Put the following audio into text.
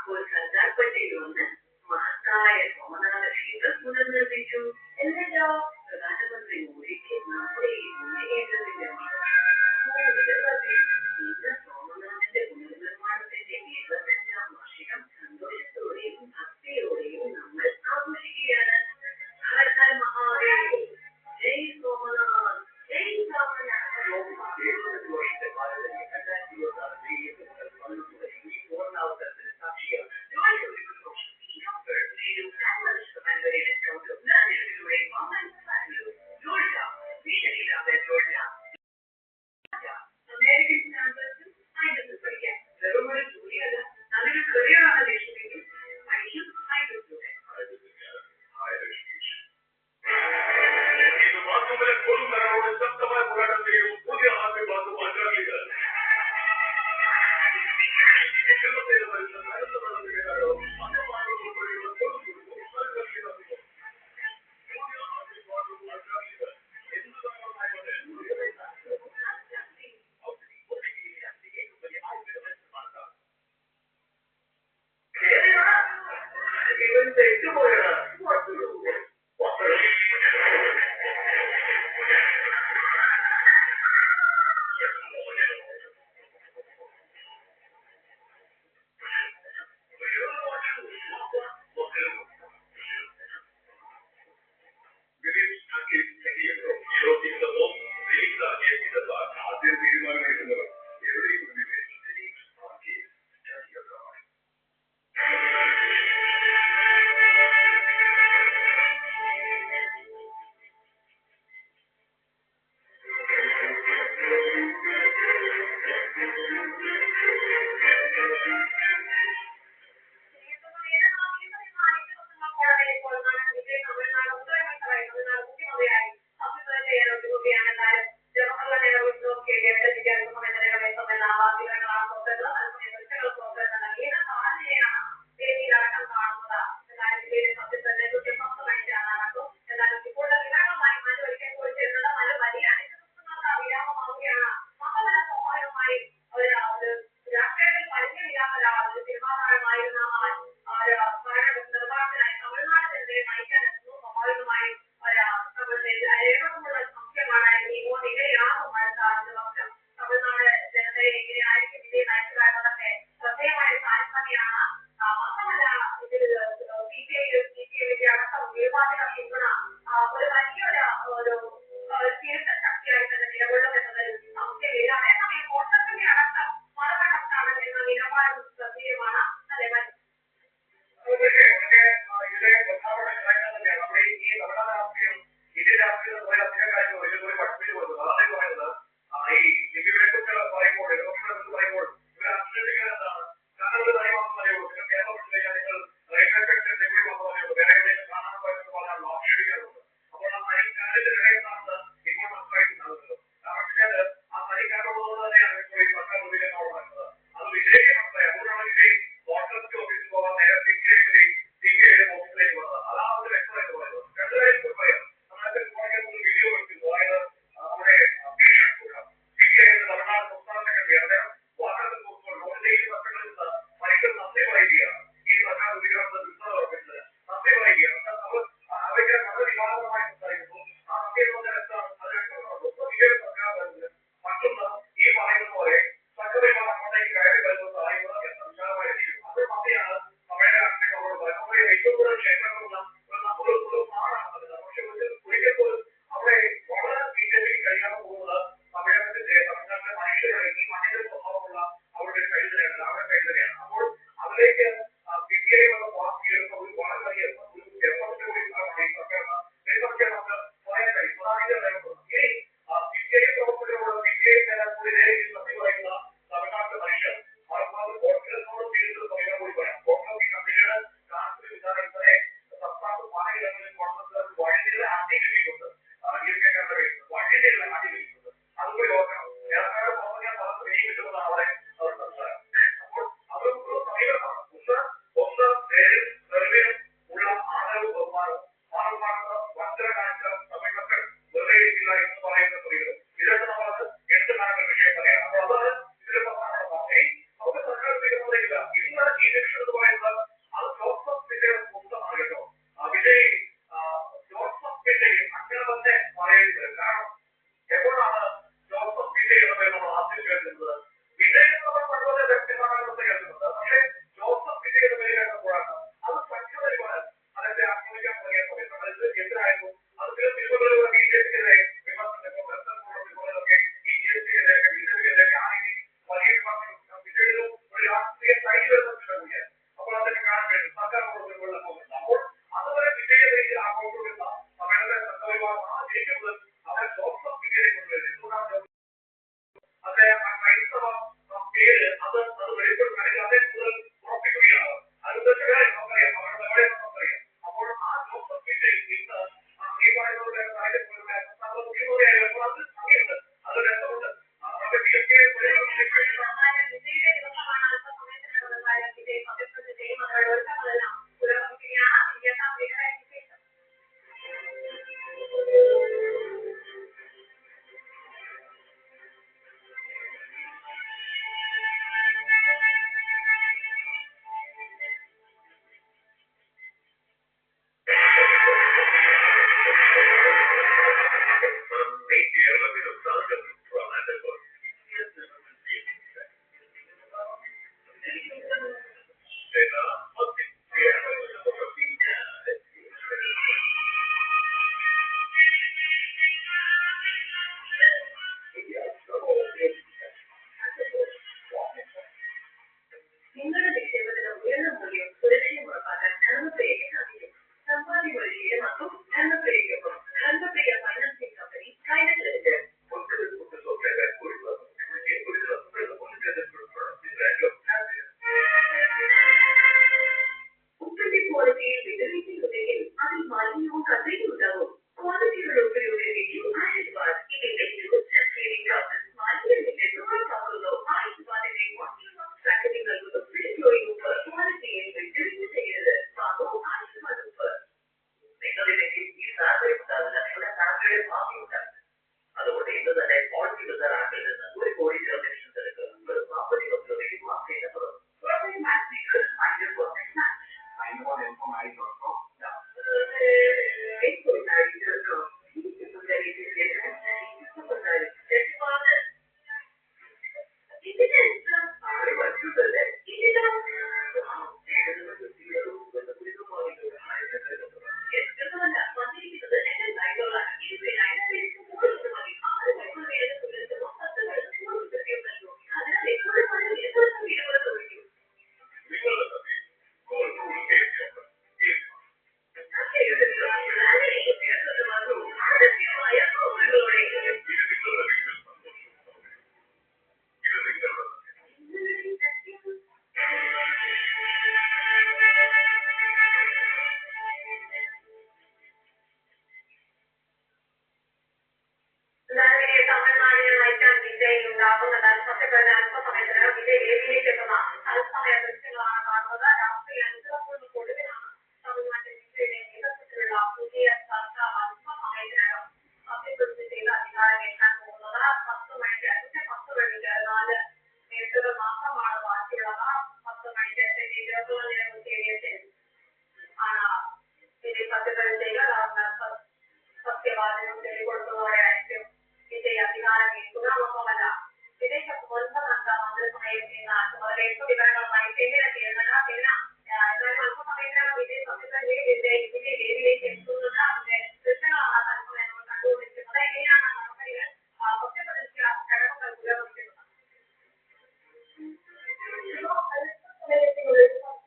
അപ്പോൾ സർദാർ പട്ടേൽ വന്ന് മഹത്തായ സോമനാഥ ക്ഷേത്രം പുനർനിർമ്മിച്ചു. എന്നിട്ടോ പ്രധാനമന്ത്രി മോദിക്ക് നമ്മുടെ ഈ മുന്നേറ്റത്തിന്റെ ഇന്ന് സോമനാഥന്റെ പുനർനിർമ്മാണത്തിന്റെ 75ാം വാർഷികം സന്തോഷത്തോടെയും ഭക്തിയോടെയും നമ്മൾ ആഘോഷിക്കുകയാണ്. ഹര ഹര മഹാദേവ്, ജയ് സോമനാഥ്, ജയ് സോമനാഥ്. 70 വർഷത്തെ പാരമ്പര്യം 2026 ഈ പൂർണ്ണാവസരത്തിന് സാക്ഷിയാണ്. അമേരിക്കൻ സ്റ്റാൻഡേർഡ്സും സയൻസും പഠിക്കാൻ വെറും ഒരു ജോലിയല്ല, നല്ലൊരു കരിയറാണ് ലക്ഷ്യമെങ്കിൽ പഠിക്കും സയൻസിലൂടെ. ഇത് മാത്രമല്ല, കൊളുന്നറോട് ശക്തമായ പോരാട്ടത്തെയും പുതിയ ആശീർവാദം ആചാരികൾ ഇവൻ തെറ്റുപോയതാണ്. ചിത്രങ്ങളാണ് കാണുന്നത്. രാത്രി 5 കൊടുവിലാണ് തമിഴ്നാട്ടിൽ ഇന്ത്യയുടെ നേതൃത്വത്തിലുള്ള പുതിയ സർക്കാർ അല്പസമയത്തിനകം സത്യപ്രതിജ്ഞ ചെയ്ത് അധികാരമേൽക്കാൻ പോകുന്നത്. 10 മണിക്ക് 10:04 മിനിറ്റുകൾ മാത്രമാണ് ബാക്കിയുള്ളത്. 10 മണിക്ക് തിരുവനന്തപുരം സ്റ്റേഡിയത്തിൽ ആണ് ഇതിൽ സത്യപ്രതിജ്ഞ ചെയ്യുക. ഗവർണർ സത്യവാചകം ചൊല്ലിക്കൊടുത്തതോടെയായിരിക്കും വിജയ് അധികാരമേൽക്കുക. മാത്രമല്ല വിദേശ 9 അംഗ മന്ത്രിസഭയിൽ നിന്ന് ചുമതലയേറ്റു. വിവരങ്ങളുമായി